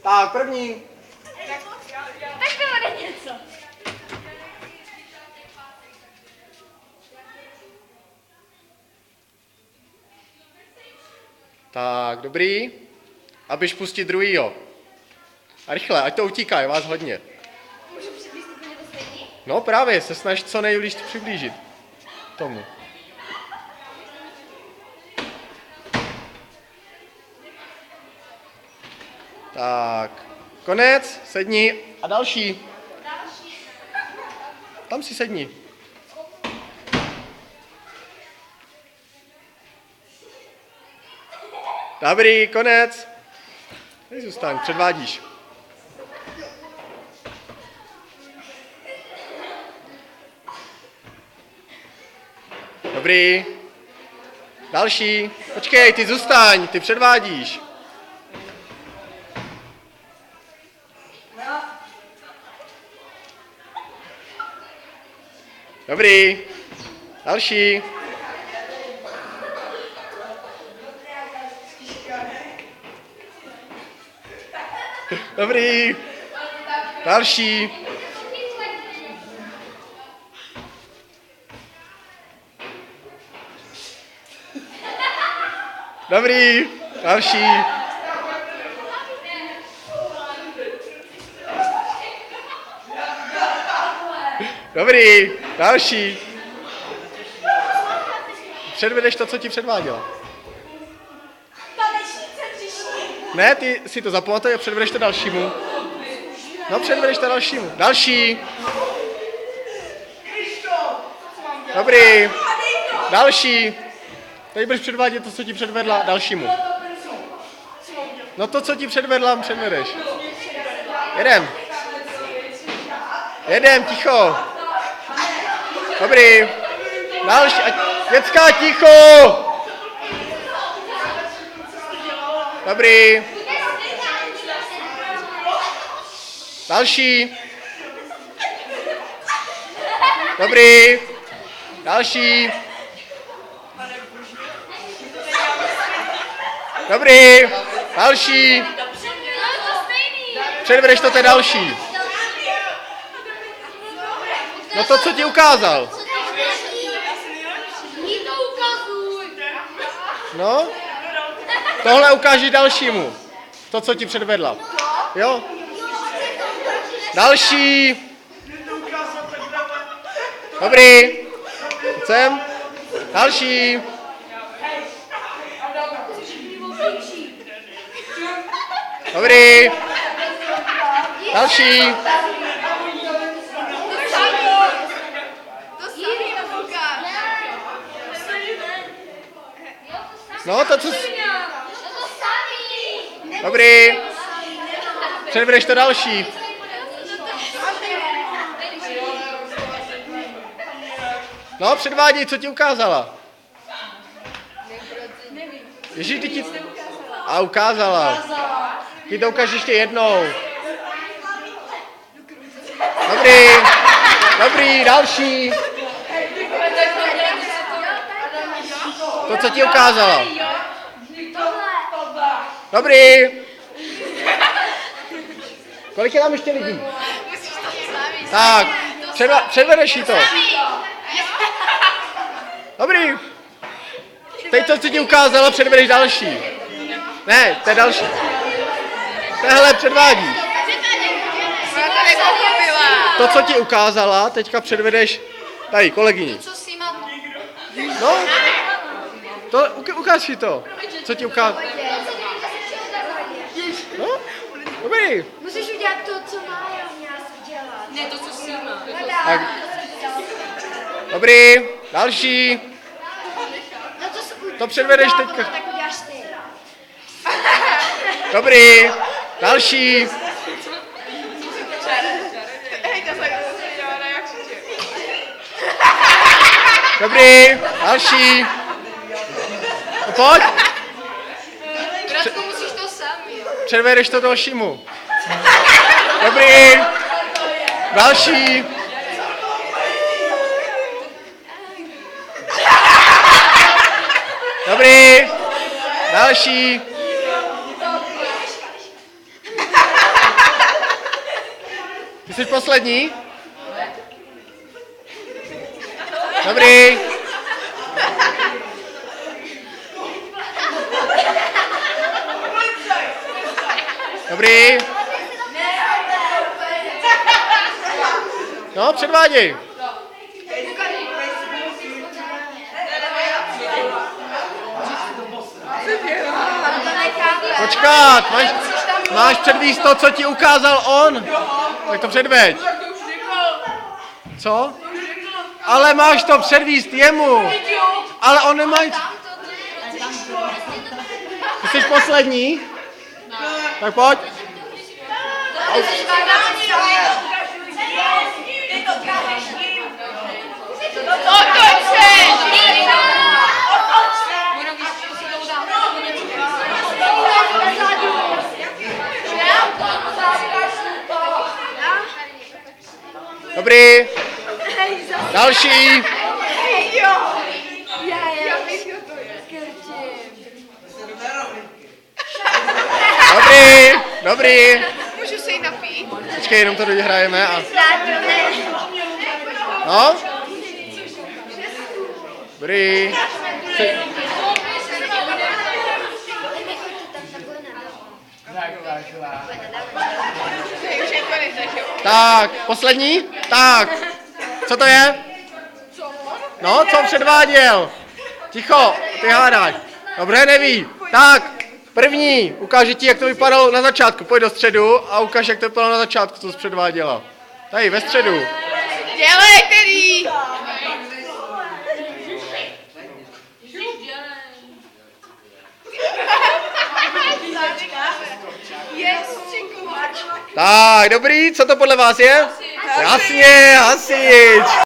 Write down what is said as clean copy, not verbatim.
Tak, první. Tak to bude něco. Tak, dobrý. A běž pustit druhýho. A rychle, ať to utíká, je vás hodně. Můžu přiblížit úplně to stejný? No právě, se snaž co nejblíž přiblížit tomu. Tak, konec, sedni a další. Tam si sedni. Dobrý, konec. Tady zůstaň, předvádíš. Dobrý. Další. Počkej, ty zůstaň, ty předvádíš. Dobrý. Další. Dobrý. Další. Dobrý. Další. Dobrý. Další. Předvedeš to, co ti předváděla. Ne, ty si to zapamatuj a předvedeš to dalšímu. No, předvedeš to dalšímu. Další. Dobrý. Další. Tady budeš předvádět to, co ti předvedla dalšímu. No to, co ti předvedla, předvedeš. Jedem, ticho. Dobrý. Další. Děcka, ticho. Dobrý. Další. Dobrý. Další. Dobrý. Další. Předvedeš to, to je další. No to, co ti ukázal. No. Tohle ukážeš dalšímu. To, co ti předvedla. Jo? Další. Dobrý. Sem. Další. Dobrý. Další. No, to co... Dobrý. Předvedeš to další. No, předváděj, co ti ukázala. Ježíš, ty ti... A ukázala. Ty to ukážeš ještě jednou. Dobrý. Dobrý, další. To, co ti ukázala. Dobrý. Kolik je tam ještě lidí? Tak, předvedeš jí to. Dobrý. Teď to, co ti ukázala, předvedeš další. Ne, to je další. Tohle předvádíš. To, co ti ukázala, teďka předvedeš tady, kolegyni. No, to, ukáž si to. Co ti ukázala. No, dobrý. Musíš udělat to, co Mája měla dělat. Ne, to, co jsi má. Tak. Dobrý, další. To předvedeš teďka. Tak uděláš ty. Dobrý, další. Dobrý, další. No, pojď. Bratku, musíš to sám, jo. Předvedeš to dalšímu. Dobrý. Další. Dobrý. Další. Jsi poslední? Dobrý. Dobrý. No, předváděj. Počkat, máš předvíst to, co ti ukázal on. Tak to předveď. Co? Ale máš to předvíst jemu. Ale on nemá... Jsi poslední? Tak pojď. Dobrý. Další. Dobrý, dobrý. Můžu se jí napít? Počkej, jenom to dohrajeme a... No? Dobrý. Už je konec, takže jo? Tak, poslední? Tak. Co to je? No, co předváděl? Ticho, ty hádáš. Dobře, neví. Tak, první. Ukážu ti, jak to vypadalo na začátku. Pojď do středu a ukáž, jak to vypadalo na začátku, co jsi předváděla. Tady, ve středu. Dělej, který! Tak, dobrý, co to podle vás je? Jasně, hasič.